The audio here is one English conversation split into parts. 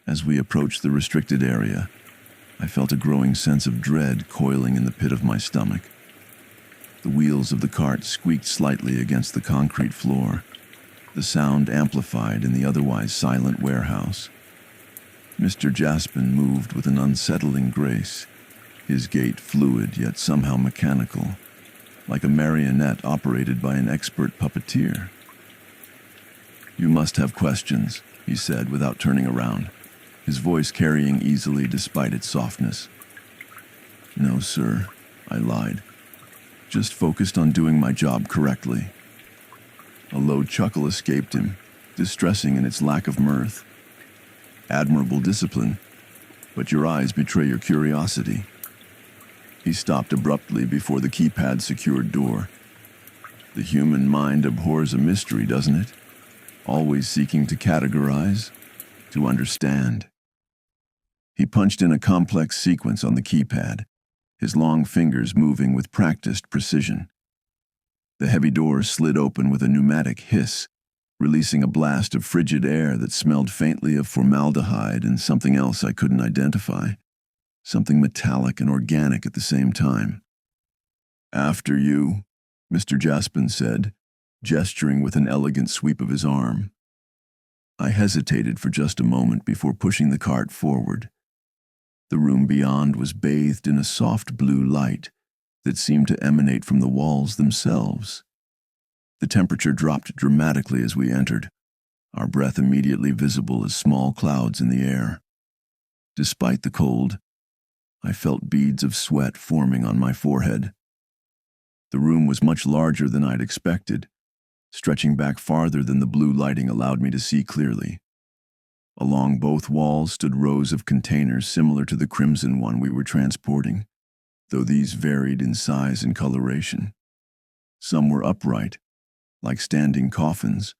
As we approached the restricted area, I felt a growing sense of dread coiling in the pit of my stomach. The wheels of the cart squeaked slightly against the concrete floor, the sound amplified in the otherwise silent warehouse. Mr. Jaspin moved with an unsettling grace, his gait fluid yet somehow mechanical, like a marionette operated by an expert puppeteer. "You must have questions," he said without turning around, his voice carrying easily despite its softness. "No, sir," I lied. "Just focused on doing my job correctly." A low chuckle escaped him, distressing in its lack of mirth. "Admirable discipline, but your eyes betray your curiosity." He stopped abruptly before the keypad-secured door. The human mind abhors a mystery, doesn't it? Always seeking to categorize, to understand. He punched in a complex sequence on the keypad, his long fingers moving with practiced precision. The heavy door slid open with a pneumatic hiss, releasing a blast of frigid air that smelled faintly of formaldehyde and something else I couldn't identify, something metallic and organic at the same time. "After you," Mr. Jaspin said, gesturing with an elegant sweep of his arm. I hesitated for just a moment before pushing the cart forward. The room beyond was bathed in a soft blue light that seemed to emanate from the walls themselves. The temperature dropped dramatically as we entered, our breath immediately visible as small clouds in the air. Despite the cold, I felt beads of sweat forming on my forehead. The room was much larger than I'd expected, stretching back farther than the blue lighting allowed me to see clearly. Along both walls stood rows of containers similar to the crimson one we were transporting, though these varied in size and coloration. Some were upright, like standing coffins,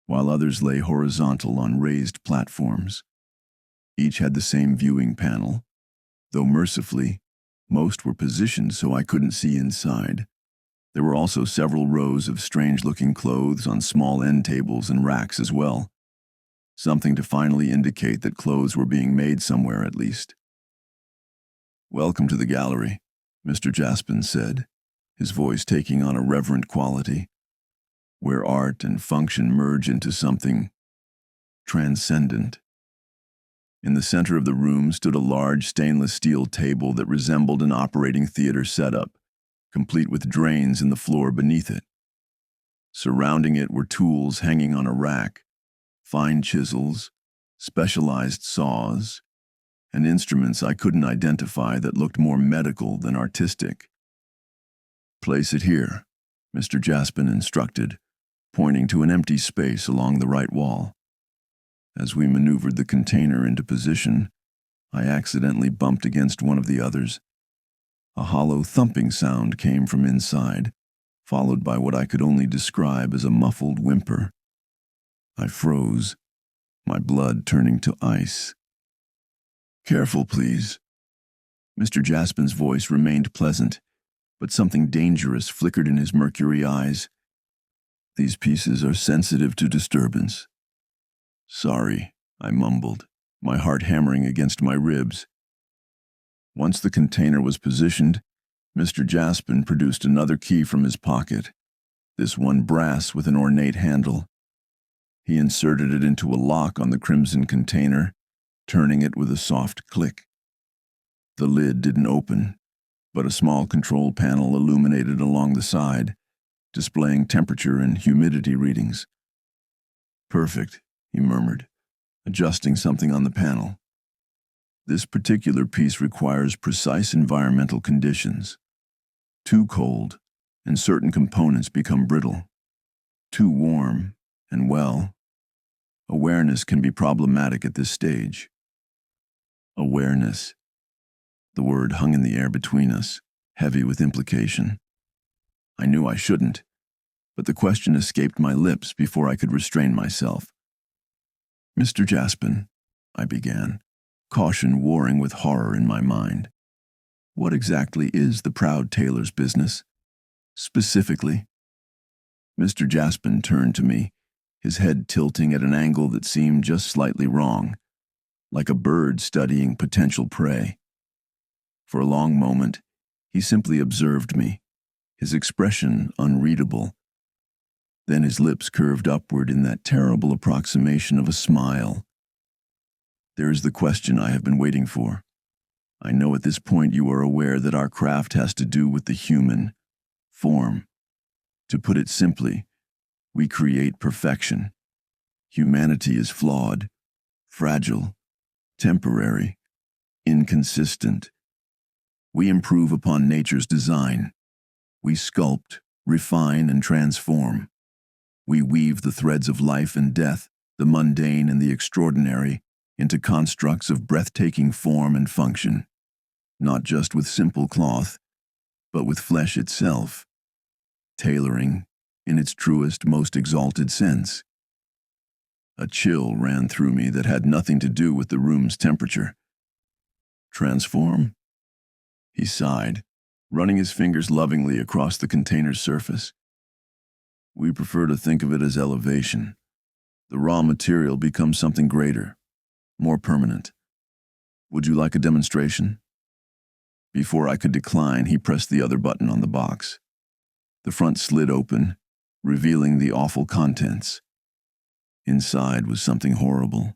while others lay horizontal on raised platforms. Each had the same viewing panel, though mercifully, most were positioned so I couldn't see inside. There were also several rows of strange-looking clothes on small end tables and racks as well, something to finally indicate that clothes were being made somewhere at least. "Welcome to the gallery," Mr. Jaspin said, his voice taking on a reverent quality, where art and function merge into something transcendent. In the center of the room stood a large stainless steel table that resembled an operating theater setup, complete with drains in the floor beneath it. Surrounding it were tools hanging on a rack, fine chisels, specialized saws, and instruments I couldn't identify that looked more medical than artistic. "Place it here," Mr. Jaspin instructed, pointing to an empty space along the right wall. As we maneuvered the container into position, I accidentally bumped against one of the others. A hollow thumping sound came from inside, followed by what I could only describe as a muffled whimper. I froze, my blood turning to ice. "Careful, please." Mr. Jaspin's voice remained pleasant, but something dangerous flickered in his mercury eyes. "These pieces are sensitive to disturbance." "Sorry," I mumbled, my heart hammering against my ribs. Once the container was positioned, Mr. Jaspin produced another key from his pocket, this one brass with an ornate handle. He inserted it into a lock on the crimson container, turning it with a soft click. The lid didn't open, but a small control panel illuminated along the side, displaying temperature and humidity readings. "Perfect," he murmured, adjusting something on the panel. "This particular piece requires precise environmental conditions. Too cold, and certain components become brittle. Too warm, and well, awareness can be problematic at this stage." Awareness. The word hung in the air between us, heavy with implication. I knew I shouldn't, but the question escaped my lips before I could restrain myself. "Mr. Jaspin," I began, caution warring with horror in my mind. "What exactly is the Proud Tailor's business? Specifically?" Mr. Jaspin turned to me, his head tilting at an angle that seemed just slightly wrong. like a bird studying potential prey. For a long moment, he simply observed me, his expression unreadable. Then his lips curved upward in that terrible approximation of a smile. There is the question I have been waiting for. I know at this point you are aware that our craft has to do with the human form. To put it simply, we create perfection. Humanity is flawed, fragile, temporary, inconsistent. We improve upon nature's design. We sculpt, refine, and transform. We weave the threads of life and death, the mundane and the extraordinary, into constructs of breathtaking form and function, not just with simple cloth, but with flesh itself, tailoring in its truest, most exalted sense. A chill ran through me that had nothing to do with the room's temperature. Transform? He sighed, running his fingers lovingly across the container's surface. We prefer to think of it as elevation. The raw material becomes something greater, more permanent. Would you like a demonstration? Before I could decline, he pressed the other button on the box. The front slid open, revealing the awful contents. Inside was something horrible.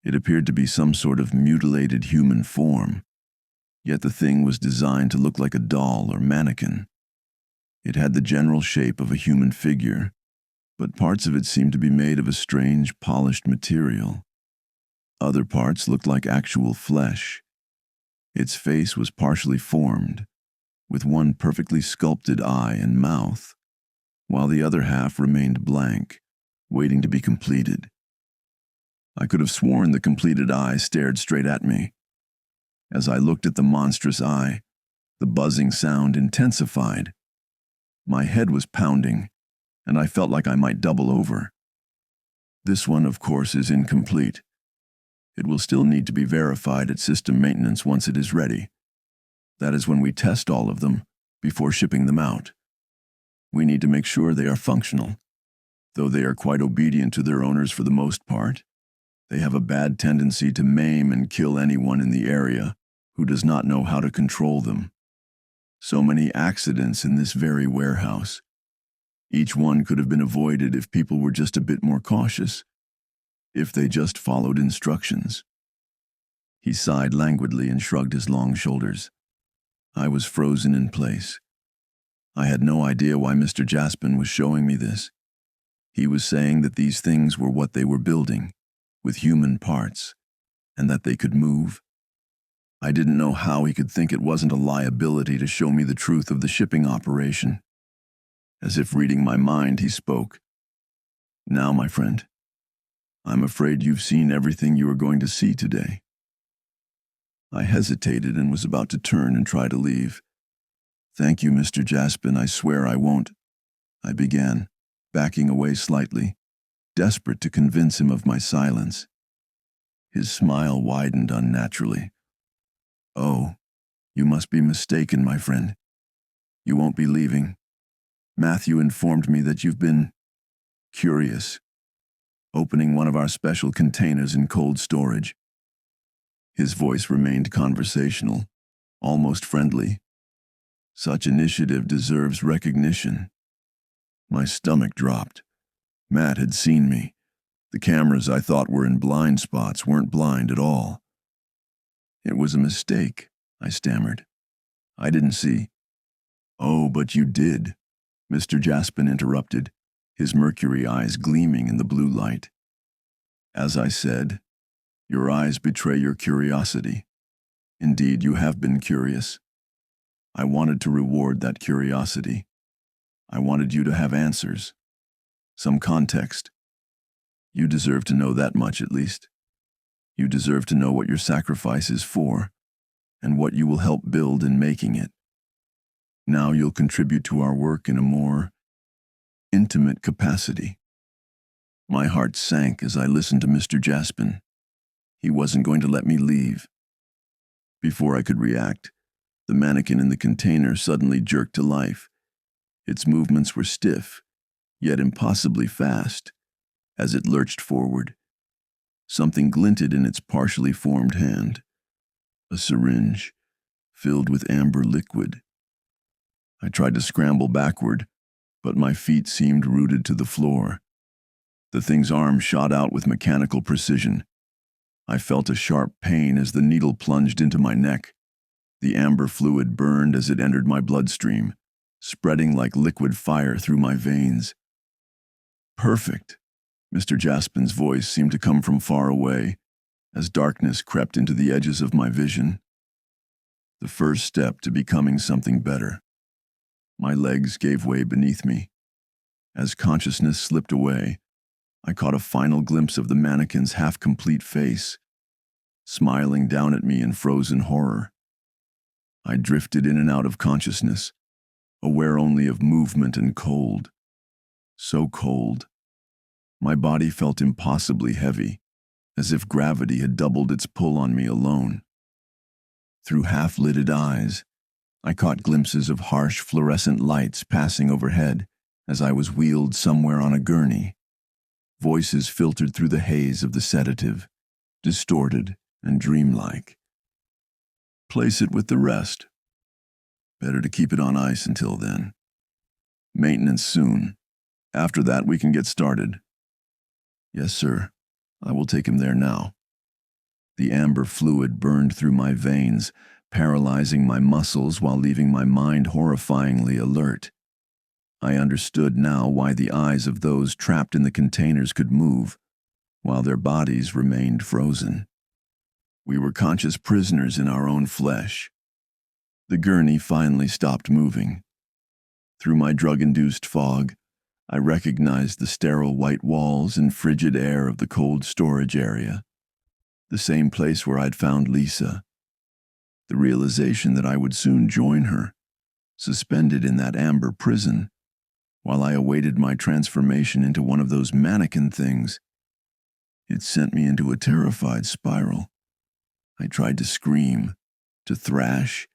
It appeared to be some sort of mutilated human form, yet the thing was designed to look like a doll or mannequin. It had the general shape of a human figure, but parts of it seemed to be made of a strange, polished material. Other parts looked like actual flesh. Its face was partially formed, with one perfectly sculpted eye and mouth, while the other half remained blank, waiting to be completed. I could have sworn the completed eye stared straight at me. As I looked at the monstrous eye, the buzzing sound intensified. My head was pounding, and I felt like I might double over. This one, of course, is incomplete. It will still need to be verified at system maintenance once it is ready. That is when we test all of them before shipping them out. We need to make sure they are functional. Though they are quite obedient to their owners for the most part, they have a bad tendency to maim and kill anyone in the area who does not know how to control them. So many accidents in this very warehouse. Each one could have been avoided if people were just a bit more cautious, if they just followed instructions. He sighed languidly and shrugged his long shoulders. I was frozen in place. I had no idea why Mr. Jaspin was showing me this. He was saying that these things were what they were building, with human parts, and that they could move. I didn't know how he could think it wasn't a liability to show me the truth of the shipping operation. As if reading my mind, he spoke. Now, my friend, I'm afraid you've seen everything you are going to see today. I hesitated and was about to turn and try to leave. Thank you, Mr. Jaspin, I swear I won't, I began, backing away slightly, desperate to convince him of my silence. His smile widened unnaturally. Oh, you must be mistaken, my friend. You won't be leaving. Matthew informed me that you've been curious, opening one of our special containers in cold storage. His voice remained conversational, almost friendly. Such initiative deserves recognition. My stomach dropped. Matt had seen me. The cameras I thought were in blind spots weren't blind at all. It was a mistake, I stammered. I didn't see. Oh, but you did, Mr. Jaspin interrupted, his mercury eyes gleaming in the blue light. As I said, your eyes betray your curiosity. Indeed, you have been curious. I wanted to reward that curiosity. I wanted you to have answers, some context. You deserve to know that much at least. You deserve to know what your sacrifice is for, and what you will help build in making it. Now you'll contribute to our work in a more intimate capacity. My heart sank as I listened to Mr. Jaspin. He wasn't going to let me leave. Before I could react, the mannequin in the container suddenly jerked to life. Its movements were stiff, yet impossibly fast, as it lurched forward. Something glinted in its partially formed hand. A syringe, filled with amber liquid. I tried to scramble backward, but my feet seemed rooted to the floor. The thing's arm shot out with mechanical precision. I felt a sharp pain as the needle plunged into my neck. The amber fluid burned as it entered my bloodstream, spreading like liquid fire through my veins. Perfect. Mr. Jaspin's voice seemed to come from far away, as darkness crept into the edges of my vision. The first step to becoming something better. My legs gave way beneath me. As consciousness slipped away, I caught a final glimpse of the mannequin's half-complete face, smiling down at me in frozen horror. I drifted in and out of consciousness, aware only of movement and cold. So cold. My body felt impossibly heavy, as if gravity had doubled its pull on me alone. Through half-lidded eyes, I caught glimpses of harsh fluorescent lights passing overhead as I was wheeled somewhere on a gurney. Voices filtered through the haze of the sedative, distorted and dreamlike. Place it with the rest. Better to keep it on ice until then. Maintenance soon. After that, we can get started. Yes, sir. I will take him there now. The amber fluid burned through my veins, paralyzing my muscles while leaving my mind horrifyingly alert. I understood now why the eyes of those trapped in the containers could move, while their bodies remained frozen. We were conscious prisoners in our own flesh. The gurney finally stopped moving. Through my drug-induced fog, I recognized the sterile white walls and frigid air of the cold storage area, the same place where I'd found Lisa. The realization that I would soon join her, suspended in that amber prison, while I awaited my transformation into one of those mannequin things. It sent me into a terrified spiral. I tried to scream, to thrash,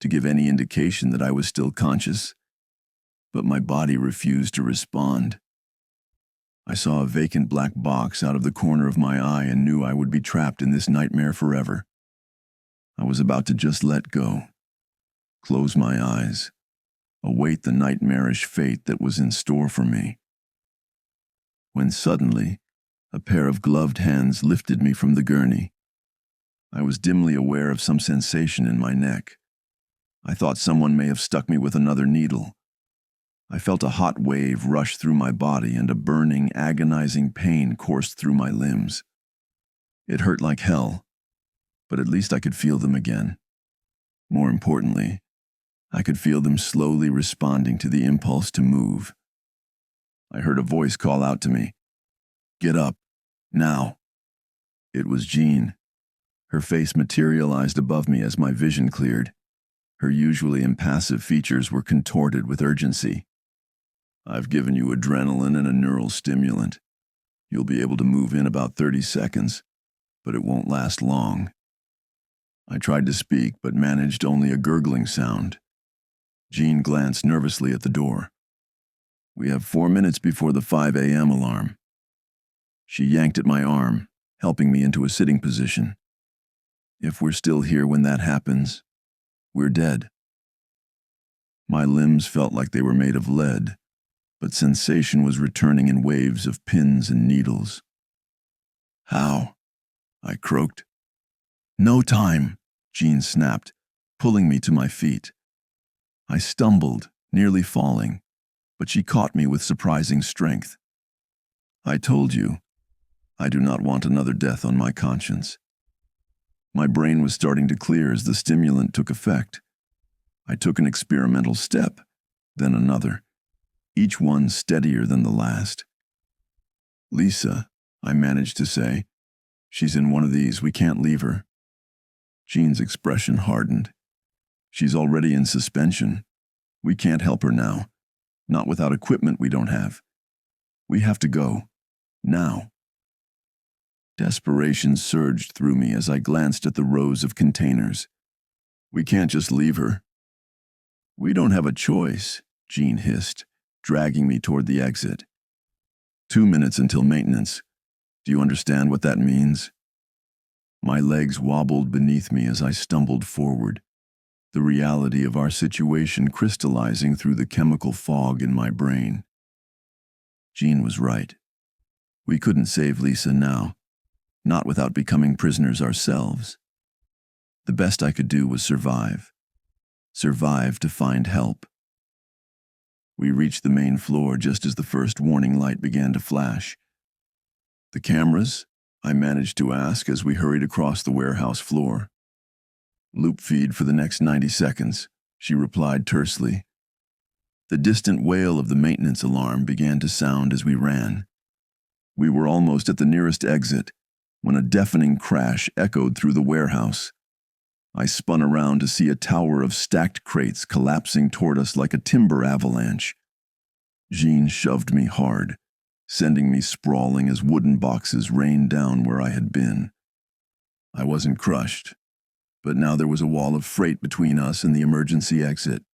to give any indication that I was still conscious, but my body refused to respond. I saw a vacant black box out of the corner of my eye and knew I would be trapped in this nightmare forever. I was about to just let go, close my eyes, await the nightmarish fate that was in store for me. When suddenly, a pair of gloved hands lifted me from the gurney. I was dimly aware of some sensation in my neck. I thought someone may have stuck me with another needle. I felt a hot wave rush through my body and a burning, agonizing pain coursed through my limbs. It hurt like hell, but at least I could feel them again. More importantly, I could feel them slowly responding to the impulse to move. I heard a voice call out to me, "Get up, now." It was Jean. Her face materialized above me as my vision cleared. Her usually impassive features were contorted with urgency. "I've given you adrenaline and a neural stimulant. You'll be able to move in about 30 seconds, but it won't last long." I tried to speak, but managed only a gurgling sound. Jean glanced nervously at the door. "We have 4 minutes before the 5 a.m. alarm." She yanked at my arm, helping me into a sitting position. "If we're still here when that happens, we're dead." My limbs felt like they were made of lead, but sensation was returning in waves of pins and needles. "How?" I croaked. "No time," Jean snapped, pulling me to my feet. I stumbled, nearly falling, but she caught me with surprising strength. "I told you, I do not want another death on my conscience." My brain was starting to clear as the stimulant took effect. I took an experimental step, then another, each one steadier than the last. "Lisa," I managed to say. "She's in one of these, we can't leave her." Jean's expression hardened. "She's already in suspension. We can't help her now, not without equipment we don't have. We have to go, now." Desperation surged through me as I glanced at the rows of containers. "We can't just leave her." "We don't have a choice," Jean hissed, dragging me toward the exit. 2 minutes until maintenance. Do you understand what that means? My legs wobbled beneath me as I stumbled forward, the reality of our situation crystallizing through the chemical fog in my brain. Jean was right. We couldn't save Lisa now, not without becoming prisoners ourselves. The best I could do was survive. Survive to find help. We reached the main floor just as the first warning light began to flash. "The cameras?" I managed to ask as we hurried across the warehouse floor. "Loop feed for the next 90 seconds, she replied tersely. The distant wail of the maintenance alarm began to sound as we ran. We were almost at the nearest exit when a deafening crash echoed through the warehouse. I spun around to see a tower of stacked crates collapsing toward us like a timber avalanche. Jean shoved me hard, sending me sprawling as wooden boxes rained down where I had been. I wasn't crushed, but now there was a wall of freight between us and the emergency exit.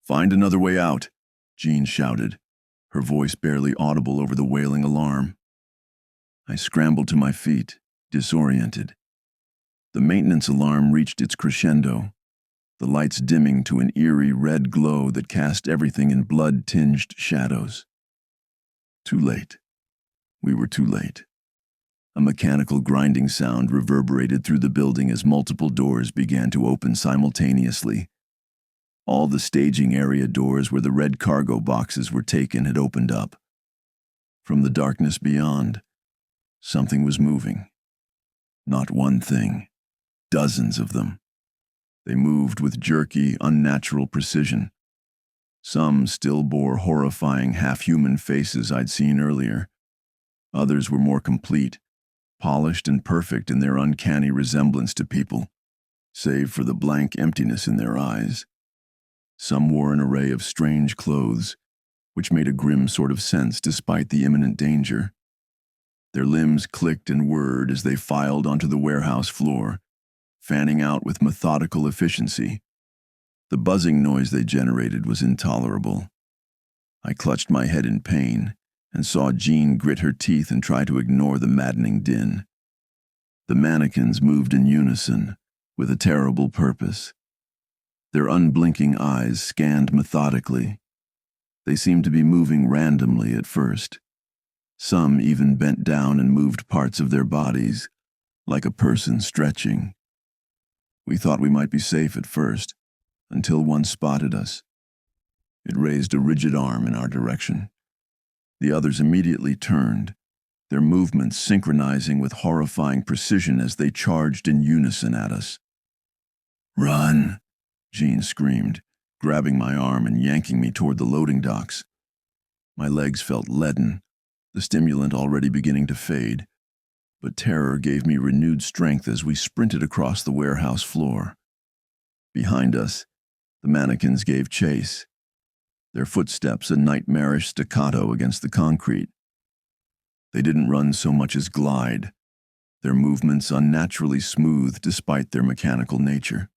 "Find another way out," Jean shouted, her voice barely audible over the wailing alarm. I scrambled to my feet, disoriented. The maintenance alarm reached its crescendo, the lights dimming to an eerie red glow that cast everything in blood-tinged shadows. Too late. We were too late. A mechanical grinding sound reverberated through the building as multiple doors began to open simultaneously. All the staging area doors where the red cargo boxes were taken had opened up. From the darkness beyond, something was moving. Not one thing, dozens of them. They moved with jerky, unnatural precision. Some still bore horrifying half-human faces I'd seen earlier. Others were more complete, polished and perfect in their uncanny resemblance to people, save for the blank emptiness in their eyes. Some wore an array of strange clothes, which made a grim sort of sense despite the imminent danger. Their limbs clicked and whirred as they filed onto the warehouse floor, fanning out with methodical efficiency. The buzzing noise they generated was intolerable. I clutched my head in pain and saw Jean grit her teeth and try to ignore the maddening din. The mannequins moved in unison, with a terrible purpose. Their unblinking eyes scanned methodically. They seemed to be moving randomly at first. Some even bent down and moved parts of their bodies, like a person stretching. We thought we might be safe at first, until one spotted us. It raised a rigid arm in our direction. The others immediately turned, their movements synchronizing with horrifying precision as they charged in unison at us. "Run!" Jean screamed, grabbing my arm and yanking me toward the loading docks. My legs felt leaden, the stimulant already beginning to fade, but terror gave me renewed strength as we sprinted across the warehouse floor. Behind us, the mannequins gave chase, their footsteps a nightmarish staccato against the concrete. They didn't run so much as glide, their movements unnaturally smooth despite their mechanical nature.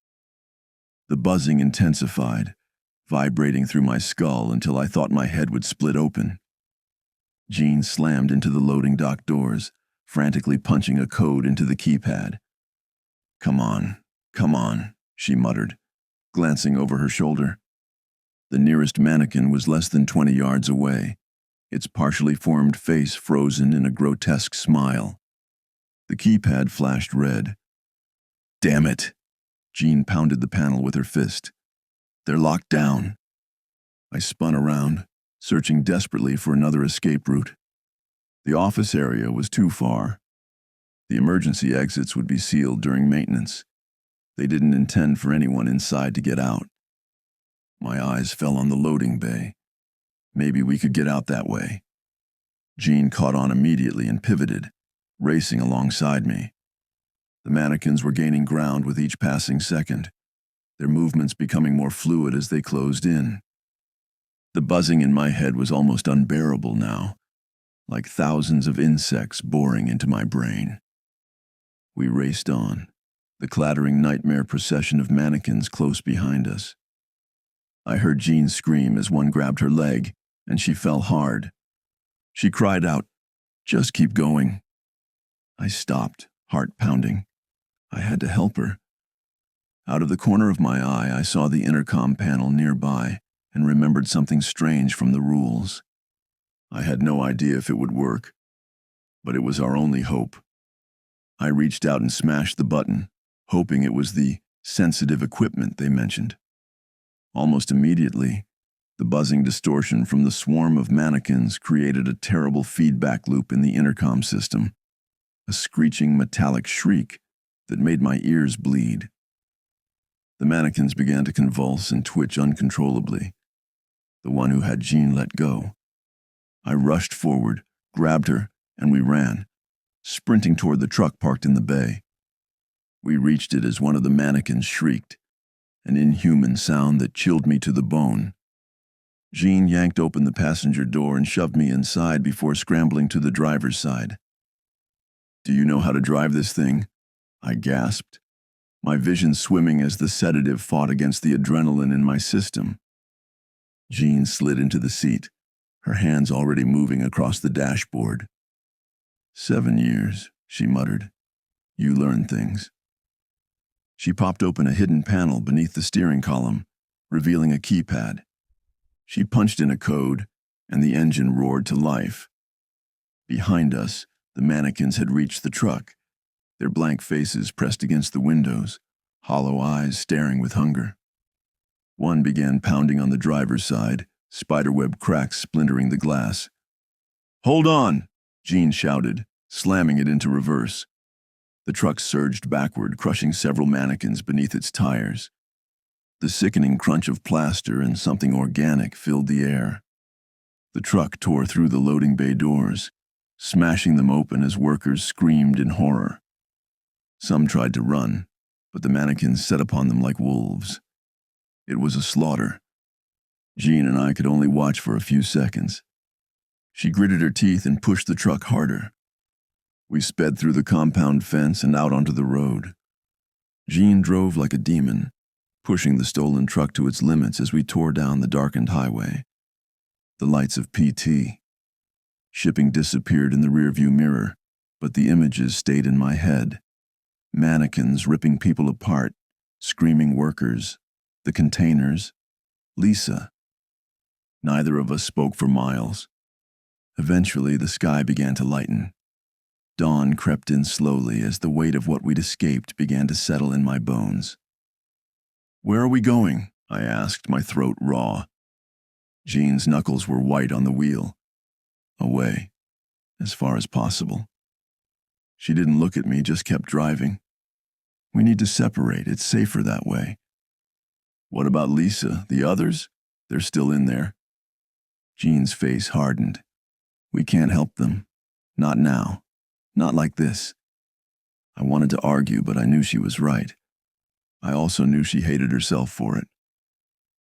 The buzzing intensified, vibrating through my skull until I thought my head would split open. Jean slammed into the loading dock doors, frantically punching a code into the keypad. Come on," she muttered, glancing over her shoulder. The nearest mannequin was less than 20 yards away, its partially formed face frozen in a grotesque smile. The keypad flashed red. "Damn it!" Jean pounded the panel with her fist. "They're locked down." I spun around, searching desperately for another escape route. The office area was too far. The emergency exits would be sealed during maintenance. They didn't intend for anyone inside to get out. My eyes fell on the loading bay. Maybe we could get out that way. Jean caught on immediately and pivoted, racing alongside me. The mannequins were gaining ground with each passing second, their movements becoming more fluid as they closed in. The buzzing in my head was almost unbearable now, like thousands of insects boring into my brain. We raced on, the clattering nightmare procession of mannequins close behind us. I heard Jean scream as one grabbed her leg, and she fell hard. She cried out, "Just keep going. I stopped, heart pounding. I had to help her. Out of the corner of my eye, I saw the intercom panel nearby and remembered something strange from the rules. I had no idea if it would work, but it was our only hope. I reached out and smashed the button, hoping it was the sensitive equipment they mentioned. Almost immediately, the buzzing distortion from the swarm of mannequins created a terrible feedback loop in the intercom system, a screeching metallic shriek that made my ears bleed. The mannequins began to convulse and twitch uncontrollably. The one who had Jean let go. I rushed forward, grabbed her, and we ran, sprinting toward the truck parked in the bay. We reached it as one of the mannequins shrieked, an inhuman sound that chilled me to the bone. Jean yanked open the passenger door and shoved me inside before scrambling to the driver's side. "Do you know how to drive this thing?" I gasped, my vision swimming as the sedative fought against the adrenaline in my system. Jean slid into the seat, her hands already moving across the dashboard. 7 years, she muttered. "You learn things." She popped open a hidden panel beneath the steering column, revealing a keypad. She punched in a code, and the engine roared to life. Behind us, the mannequins had reached the truck, their blank faces pressed against the windows, hollow eyes staring with hunger. One began pounding on the driver's side, spiderweb cracks splintering the glass. "Hold on!" Jean shouted, slamming it into reverse. The truck surged backward, crushing several mannequins beneath its tires. The sickening crunch of plaster and something organic filled the air. The truck tore through the loading bay doors, smashing them open as workers screamed in horror. Some tried to run, but the mannequins set upon them like wolves. It was a slaughter. Jean and I could only watch for a few seconds. She gritted her teeth and pushed the truck harder. We sped through the compound fence and out onto the road. Jean drove like a demon, pushing the stolen truck to its limits as we tore down the darkened highway. The lights of PT. Shipping disappeared in the rearview mirror, but the images stayed in my head. Mannequins ripping people apart, screaming workers, the containers, Lisa. Neither of us spoke for miles. Eventually, the sky began to lighten. Dawn crept in slowly as the weight of what we'd escaped began to settle in my bones. "Where are we going?" I asked, my throat raw. Jean's knuckles were white on the wheel. Away, as far as possible. She didn't look at me, just kept driving. "We need to separate, it's safer that way." "What about Lisa, the others? They're still in there." Jean's face hardened. "We can't help them. Not now. Not like this." I wanted to argue, but I knew she was right. I also knew she hated herself for it.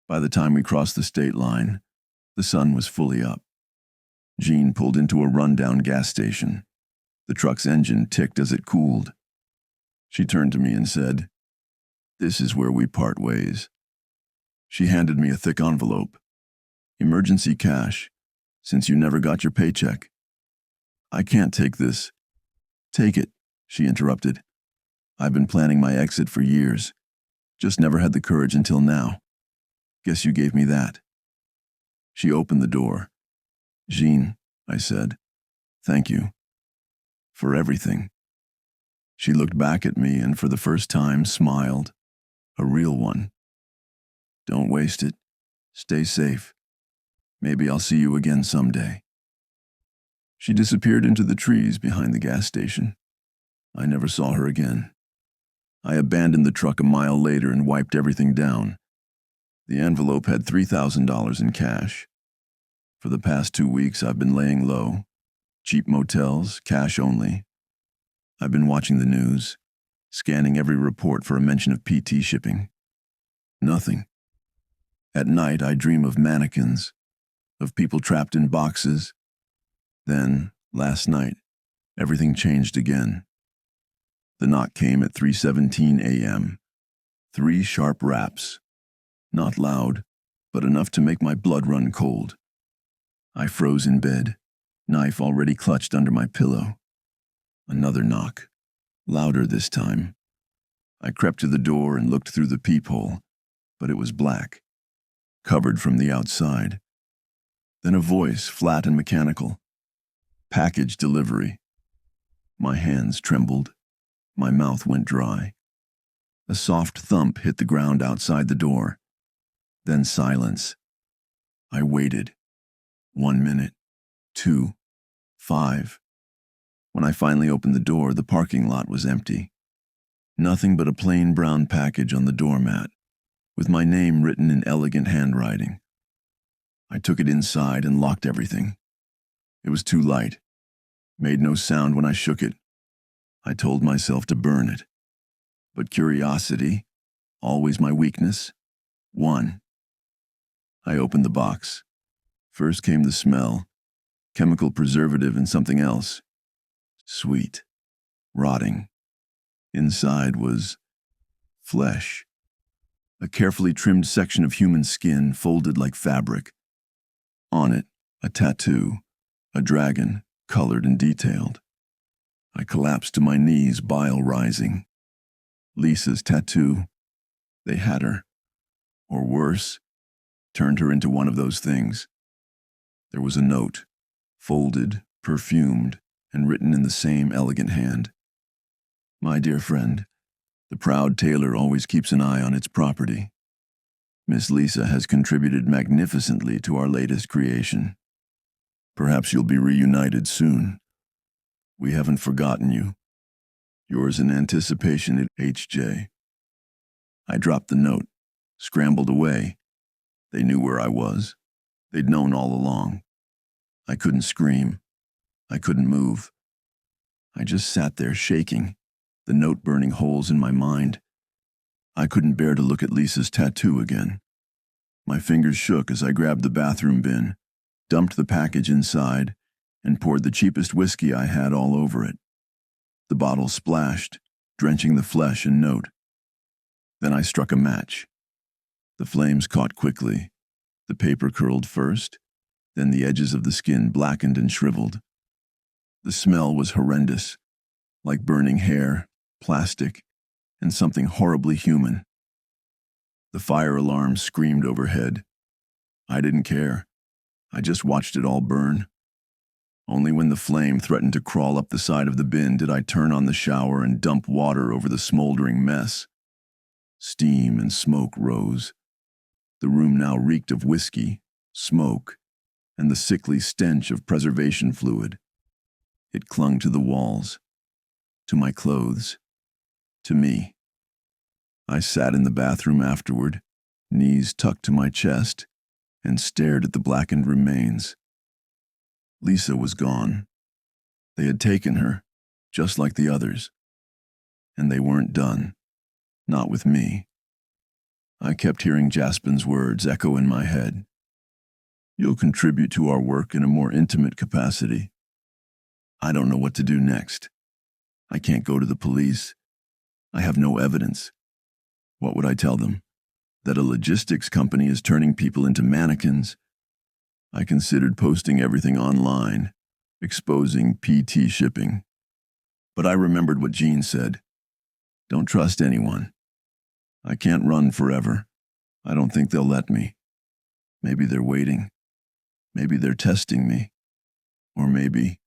By the time we crossed the state line, the sun was fully up. Jean pulled into a rundown gas station. The truck's engine ticked as it cooled. She turned to me and said, "This is where we part ways." She handed me a thick envelope. "Emergency cash, since you never got your paycheck." "I can't take this." "Take it," she interrupted. "I've been planning my exit for years. Just never had the courage until now. Guess you gave me that." She opened the door. "Jean," I said, "thank you. For everything." She looked back at me and for the first time smiled. A real one. "Don't waste it. Stay safe. Maybe I'll see you again someday." She disappeared into the trees behind the gas station. I never saw her again. I abandoned the truck a mile later and wiped everything down. The envelope had $3,000 in cash. For the past 2 weeks, I've been laying low. Cheap motels, cash only. I've been watching the news, scanning every report for a mention of PT shipping. Nothing. At night, I dream of mannequins, of people trapped in boxes. Then, last night, everything changed again. The knock came at 3:17 a.m. 3 sharp raps. Not loud, but enough to make my blood run cold. I froze in bed, knife already clutched under my pillow. Another knock, louder this time. I crept to the door and looked through the peephole, but it was black, covered from the outside. Then a voice, flat and mechanical. Package delivery. My hands trembled. My mouth went dry. A soft thump hit the ground outside the door. Then silence. I waited. 1 minute. 2. 5. When I finally opened the door, the parking lot was empty. Nothing but a plain brown package on the doormat, with my name written in elegant handwriting. I took it inside and locked everything. It was too light. Made no sound when I shook it. I told myself to burn it. But curiosity, always my weakness, won. I opened the box. First came the smell, chemical preservative and something else. Sweet, rotting. Inside was flesh. A carefully trimmed section of human skin folded like fabric. On it, a tattoo, a dragon, colored and detailed. I collapsed to my knees, bile rising. Lisa's tattoo. They had her. Or worse, turned her into one of those things. There was a note, folded, perfumed, and written in the same elegant hand. My dear friend, the proud tailor always keeps an eye on its property. Miss Lisa has contributed magnificently to our latest creation. Perhaps you'll be reunited soon. We haven't forgotten you. Yours in anticipation at H.J. I dropped the note, scrambled away. They knew where I was. They'd known all along. I couldn't scream. I couldn't move. I just sat there shaking, the note burning holes in my mind. I couldn't bear to look at Lisa's tattoo again. My fingers shook as I grabbed the bathroom bin, dumped the package inside, and poured the cheapest whiskey I had all over it. The bottle splashed, drenching the flesh and note. Then I struck a match. The flames caught quickly. The paper curled first, then the edges of the skin blackened and shriveled. The smell was horrendous, like burning hair, plastic, and something horribly human. The fire alarm screamed overhead. I didn't care. I just watched it all burn. Only when the flame threatened to crawl up the side of the bin did I turn on the shower and dump water over the smoldering mess. Steam and smoke rose. The room now reeked of whiskey, smoke, and the sickly stench of preservation fluid. It clung to the walls, to my clothes, to me. I sat in the bathroom afterward, knees tucked to my chest, and stared at the blackened remains. Lisa was gone. They had taken her, just like the others. And they weren't done. Not with me. I kept hearing Jaspin's words echo in my head. You'll contribute to our work in a more intimate capacity. I don't know what to do next. I can't go to the police. I have no evidence. What would I tell them? That a logistics company is turning people into mannequins? I considered posting everything online, exposing PT shipping. But I remembered what Jean said. Don't trust anyone. I can't run forever. I don't think they'll let me. Maybe they're waiting. Maybe they're testing me. Or maybe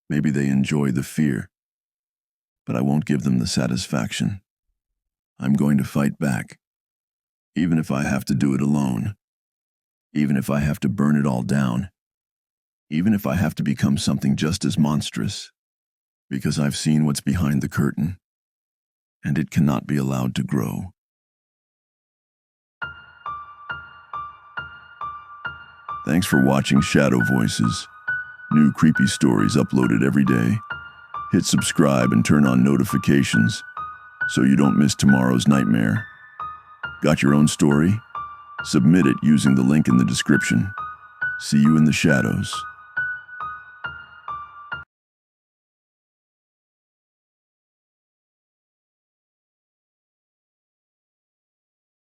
they enjoy the fear. But I won't give them the satisfaction. I'm going to fight back. Even if I have to do it alone. Even if I have to burn it all down. Even if I have to become something just as monstrous. Because I've seen what's behind the curtain. And it cannot be allowed to grow. Thanks for watching Shadow Voices. New creepy stories uploaded every day. Hit subscribe and turn on notifications so you don't miss tomorrow's nightmare. Got your own story? Submit it using the link in the description. See you in the shadows.